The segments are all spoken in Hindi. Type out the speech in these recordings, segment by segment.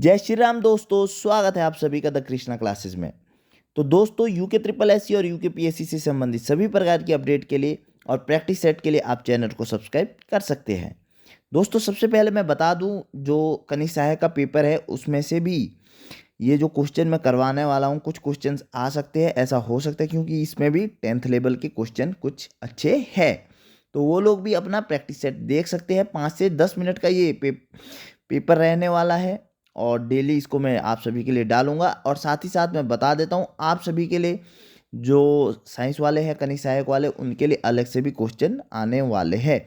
जय श्री राम दोस्तों, स्वागत है आप सभी का द कृष्णा क्लासेस में। तो दोस्तों, यूके ट्रिपल एससी और यूके पीएससी से संबंधित सभी प्रकार की अपडेट के लिए और प्रैक्टिस सेट के लिए आप चैनल को सब्सक्राइब कर सकते हैं। दोस्तों, सबसे पहले मैं बता दूं, जो कनिष्ठ सहायक का पेपर है उसमें से भी ये जो क्वेश्चन मैं करवाने वाला हूं, कुछ क्वेश्चन आ सकते हैं, ऐसा हो सकता है क्योंकि इसमें भी 10th लेवल के क्वेश्चन कुछ अच्छे हैं। तो वो लोग भी अपना प्रैक्टिस सेट देख सकते हैं। 5 से 10 मिनट का ये पेपर रहने वाला है और डेली इसको मैं आप सभी के लिए डालूंगा। और साथ ही साथ मैं बता देता हूँ आप सभी के लिए, जो साइंस वाले हैं, कनिष्ठ सहायक वाले, उनके लिए अलग से भी क्वेश्चन आने वाले हैं।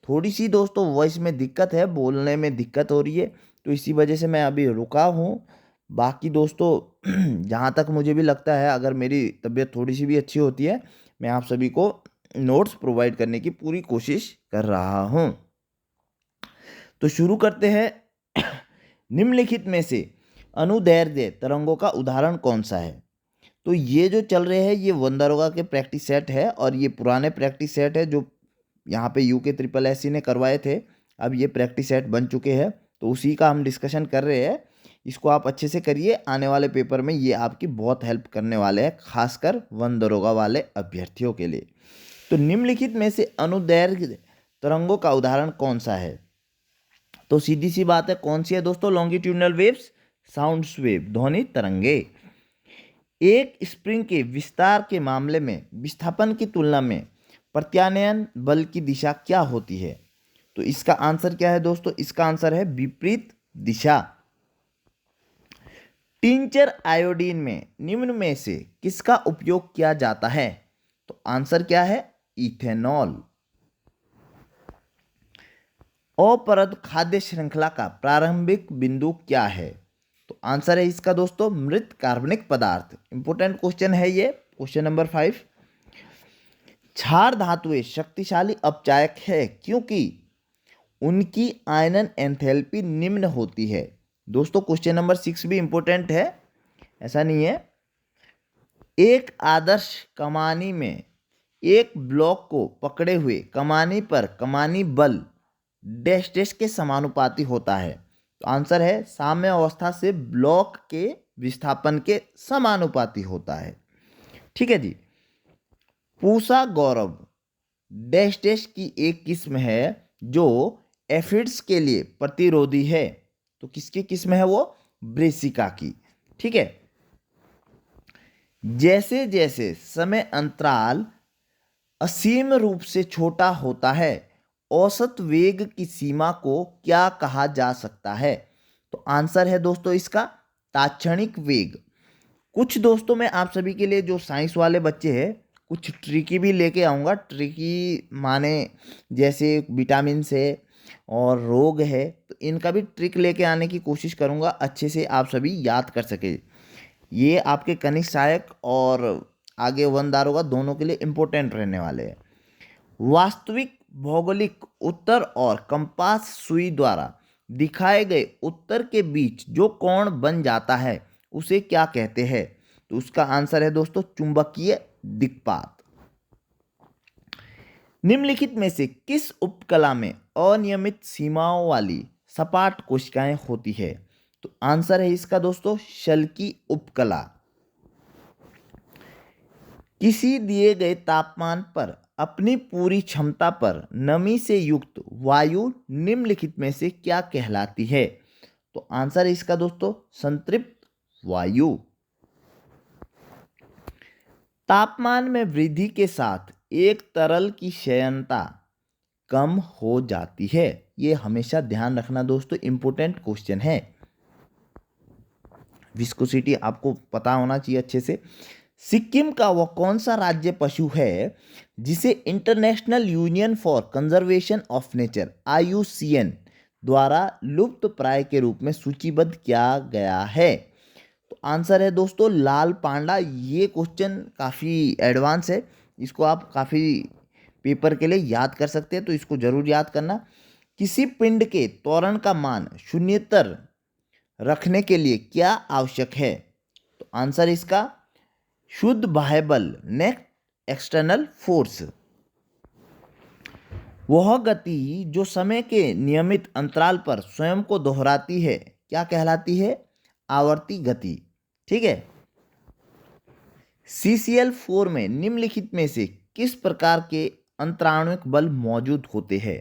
थोड़ी सी दोस्तों वॉइस में दिक्कत है, बोलने में दिक्कत हो रही है, तो इसी वजह से मैं अभी रुका हूँ। बाकी दोस्तों जहाँ तक मुझे भी लगता है, अगर मेरी तबीयत थोड़ी सी भी अच्छी होती है, मैं आप सभी को नोट्स प्रोवाइड करने की पूरी कोशिश कर रहा हूँ। तो शुरू करते हैं। निम्नलिखित में से अनुदैर्ध्य तरंगों का उदाहरण कौन सा है? तो ये जो चल रहे हैं ये वंदरोगा के प्रैक्टिस सेट है और ये पुराने प्रैक्टिस सेट है जो यहाँ पे यूके ट्रिपल एससी ने करवाए थे। अब ये प्रैक्टिस सेट बन चुके हैं, तो उसी का हम डिस्कशन कर रहे हैं। इसको आप अच्छे से करिए, आने वाले पेपर में ये आपकी बहुत हेल्प करने वाले हैं, खासकर वन दरोगा वाले अभ्यर्थियों के लिए। तो निम्नलिखित में से अनुदैर्घ्य तरंगों का उदाहरण कौन सा है? तो सीधी सी बात है, कौन सी है दोस्तों? लॉन्गिट्यूडनल वेव्स, साउंड्स वेव, ध्वनि तरंगे। एक स्प्रिंग के विस्तार के मामले में विस्थापन की तुलना में प्रत्यानयन बल की दिशा क्या होती है? तो इसका आंसर क्या है दोस्तों? इसका आंसर है विपरीत दिशा। टिंचर आयोडीन में निम्न में से किसका उपयोग किया जाता है? तो आंसर क्या है? इथेनॉल। अपरद खाद्य श्रृंखला का प्रारंभिक बिंदु क्या है? तो आंसर है इसका दोस्तों मृत कार्बनिक पदार्थ। इंपोर्टेंट क्वेश्चन है ये, क्वेश्चन नंबर 5। क्षार धातुएं शक्तिशाली अपचायक है क्योंकि उनकी आयनन एंथैल्पी निम्न होती है। दोस्तों, क्वेश्चन नंबर 6 भी इंपोर्टेंट है, ऐसा नहीं है। एक आदर्श कमानी में एक ब्लॉक को पकड़े हुए कमानी पर कमानी बल डैश डैश के समानुपाती होता है। तो आंसर है साम्य अवस्था से ब्लॉक के विस्थापन के समानुपाती होता है। ठीक है जी। पूसा गौरव डैश डैश की एक किस्म है जो एफिड्स के लिए प्रतिरोधी है। तो किसकी किस्म है वो? ब्रेसिका की। ठीक है। जैसे जैसे समय अंतराल असीम रूप से छोटा होता है, औसत वेग की सीमा को क्या कहा जा सकता है? तो आंसर है दोस्तों इसका ताक्षणिक वेग। कुछ दोस्तों मैं आप सभी के लिए, जो साइंस वाले बच्चे हैं, कुछ ट्रिकी भी लेके आऊँगा। ट्रिकी माने जैसे विटामिन है और रोग है, तो इनका भी ट्रिक लेके आने की कोशिश करूँगा, अच्छे से आप सभी याद कर सके। ये आपके कनिष्ठ सहायक और आगे वन दारोगा दोनों के लिए इम्पोर्टेंट रहने वाले हैं। वास्तविक भौगोलिक उत्तर और कंपास सुई द्वारा दिखाए गए उत्तर के बीच जो कोण बन जाता है उसे क्या कहते हैं? तो उसका आंसर है दोस्तों चुंबकीय दिक्पात। निम्नलिखित में से किस उपकला में अनियमित सीमाओं वाली सपाट कोशिकाएं होती है? तो आंसर है इसका दोस्तों शल्की उपकला। किसी दिए गए तापमान पर अपनी पूरी क्षमता पर नमी से युक्त वायु निम्नलिखित में से क्या कहलाती है? तो आंसर है इसका दोस्तों संतृप्त वायु। तापमान में वृद्धि के साथ एक तरल की क्षयणता कम हो जाती है। ये हमेशा ध्यान रखना दोस्तों, इंपॉर्टेंट क्वेश्चन है। विस्कोसिटी आपको पता होना चाहिए अच्छे से। सिक्किम का वह कौन सा राज्य पशु है जिसे international union for conservation of nature IUCN द्वारा लुप्त प्राय के रूप में सूचीबद्ध किया गया है? तो आंसर है दोस्तों लाल पांडा। ये क्वेश्चन काफ़ी एडवांस है, इसको आप काफ़ी पेपर के लिए याद कर सकते हैं, तो इसको जरूर याद करना। किसी पिंड के त्वरण का मान शून्यतर रखने के लिए क्या आवश्यक है? तो आंसर इसका शुद्ध बाह्य बल, नेट एक्सटर्नल फोर्स। वह गति जो समय के नियमित अंतराल पर स्वयं को दोहराती है क्या कहलाती है? आवर्ती गति। ठीक है। CCl4 में निम्नलिखित में से किस प्रकार के अंतराण्विक बल मौजूद होते हैं?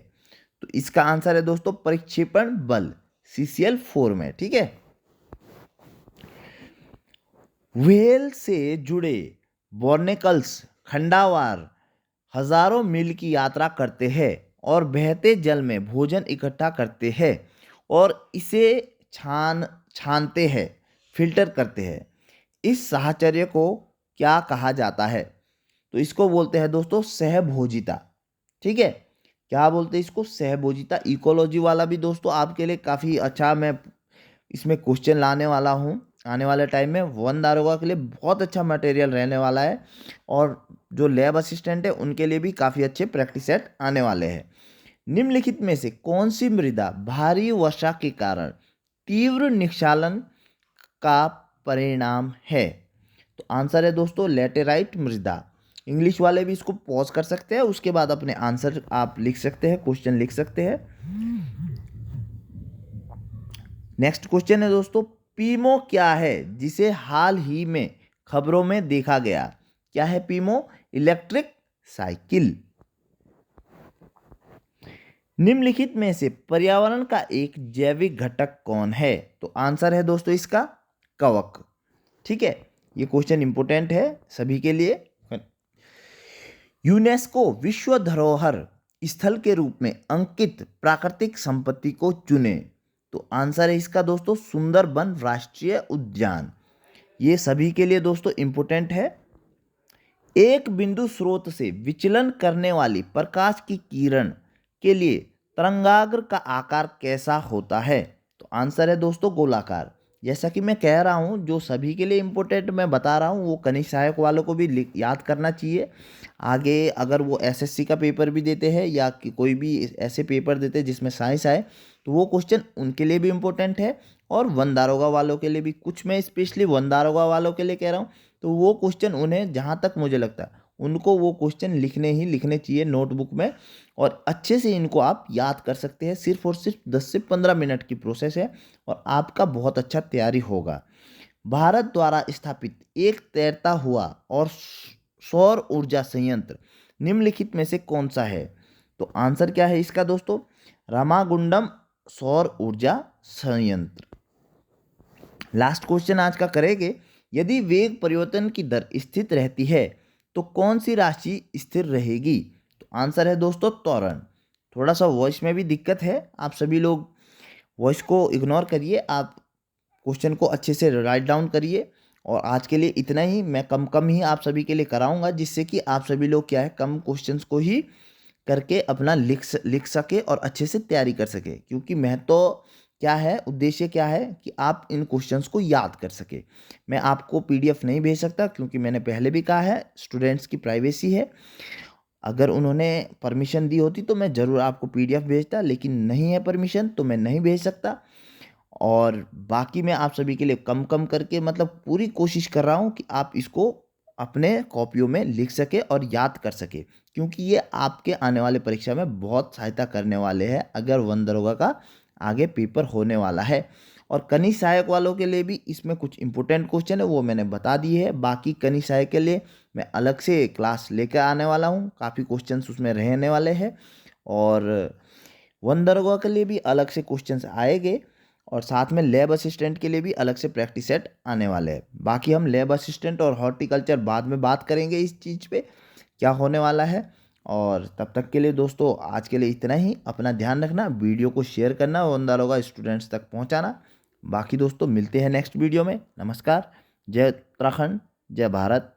तो इसका आंसर है दोस्तों परिक्षेपण बल CCl4 में। ठीक है। व्हेल से जुड़े बॉर्नेकल्स खंडावार हजारों मील की यात्रा करते हैं और बहते जल में भोजन इकट्ठा करते हैं और इसे छानते हैं, फिल्टर करते हैं। इस साहचर्य को क्या कहा जाता है? तो इसको बोलते हैं दोस्तों सहभोजिता। ठीक है। क्या बोलते हैं इसको? सहभोजिता। इकोलॉजी वाला भी दोस्तों आपके लिए काफ़ी अच्छा मैं इसमें क्वेश्चन लाने वाला हूँ आने वाले टाइम में। वन दारोगा के लिए बहुत अच्छा मटेरियल रहने वाला है और जो लैब असिस्टेंट है उनके लिए भी काफ़ी अच्छे प्रैक्टिस सेट आने वाले हैं। निम्नलिखित में से कौन सी मृदा भारी वर्षा के कारण तीव्र निक्षालन का परिणाम है? तो आंसर है दोस्तों लेटेराइट मृदा। इंग्लिश वाले भी इसको पॉज कर सकते हैं, उसके बाद अपने आंसर आप लिख सकते हैं, क्वेश्चन लिख सकते हैं। नेक्स्ट क्वेश्चन है दोस्तों, पीमो क्या है जिसे हाल ही में खबरों में देखा गया? क्या है पीमो? Electric cycle. निम्नलिखित में से पर्यावरण का एक जैविक घटक कौन है? तो आंसर है दोस्तों इसका कवक। ठीक है। ये क्वेश्चन इंपोर्टेंट है सभी के लिए। यूनेस्को विश्व धरोहर स्थल के रूप में अंकित प्राकृतिक संपत्ति को चुने। तो आंसर है इसका दोस्तों सुंदरबन राष्ट्रीय उद्यान। ये सभी के लिए दोस्तों इंपोर्टेंट है। एक बिंदु स्रोत से विचलन करने वाली प्रकाश की किरण के लिए तरंगाग्र का आकार कैसा होता है? तो आंसर है दोस्तों गोलाकार। जैसा कि मैं कह रहा हूँ जो सभी के लिए इम्पोर्टेंट मैं बता रहा हूँ वो खनिज सहायक वालों को भी याद करना चाहिए। आगे अगर वो SSC का पेपर भी देते हैं या कि कोई भी ऐसे पेपर देते हैं जिसमें साइंस आए तो वो क्वेश्चन उनके लिए भी इम्पोर्टेंट है और वन दारोगा वालों के लिए भी। कुछ मैं स्पेशली वन दारोगा वालों के लिए कह रहा हूँ तो वो क्वेश्चन उन्हें जहाँ तक मुझे लगता है उनको वो क्वेश्चन लिखने चाहिए नोटबुक में और अच्छे से इनको आप याद कर सकते हैं। सिर्फ और सिर्फ 10 से 15 मिनट की प्रोसेस है और आपका बहुत अच्छा तैयारी होगा। भारत द्वारा स्थापित एक तैरता हुआ और सौर ऊर्जा संयंत्र निम्नलिखित में से कौन सा है? तो आंसर क्या है इसका दोस्तों? रामागुंडम सौर ऊर्जा संयंत्र। लास्ट क्वेश्चन आज का करेंगे, यदि वेग परिवर्तन की दर स्थिर रहती है तो कौन सी राशि स्थिर रहेगी? तो आंसर है दोस्तों त्वरण। थोड़ा सा वॉइस में भी दिक्कत है, आप सभी लोग वॉइस को इग्नोर करिए, आप क्वेश्चन को अच्छे से राइट डाउन करिए। और आज के लिए इतना ही, मैं कम ही आप सभी के लिए कराऊंगा जिससे कि आप सभी लोग क्या है कम क्वेश्चंस को ही करके अपना लिख सके और अच्छे से तैयारी कर सके। क्योंकि मैं तो क्या है उद्देश्य क्या है कि आप इन क्वेश्चंस को याद कर सके। मैं आपको PDF नहीं भेज सकता क्योंकि मैंने पहले भी कहा है स्टूडेंट्स की प्राइवेसी है। अगर उन्होंने परमिशन दी होती तो मैं ज़रूर आपको PDF भेजता, लेकिन नहीं है परमिशन तो मैं नहीं भेज सकता। और बाकी मैं आप सभी के लिए कम करके मतलब पूरी कोशिश कर रहा हूँ कि आप इसको अपने कॉपियों में लिख सके और याद कर सके, क्योंकि ये आपके आने वाले परीक्षा में बहुत सहायता करने वाले हैं अगर वन दरोगा का आगे पेपर होने वाला है। और खनिज सहायक वालों के लिए भी इसमें कुछ इंपॉर्टेंट क्वेश्चन है वो मैंने बता दिए है। बाकी खनिज सहायक के लिए मैं अलग से क्लास लेकर आने वाला हूँ, काफ़ी क्वेश्चंस उसमें रहने वाले हैं और वन दरोगा के लिए भी अलग से क्वेश्चंस आएंगे और साथ में लैब असिस्टेंट के लिए भी अलग से प्रैक्टिस सेट आने वाले हैं। बाकी हम लैब असिस्टेंट और हॉर्टिकल्चर बाद में बात करेंगे इस चीज़ पे क्या होने वाला है। और तब तक के लिए दोस्तों आज के लिए इतना ही। अपना ध्यान रखना, वीडियो को शेयर करना, वन दरोगा स्टूडेंट्स तक पहुंचाना। बाकी दोस्तों मिलते हैं नेक्स्ट वीडियो में। नमस्कार। जय उत्तराखंड, जय भारत।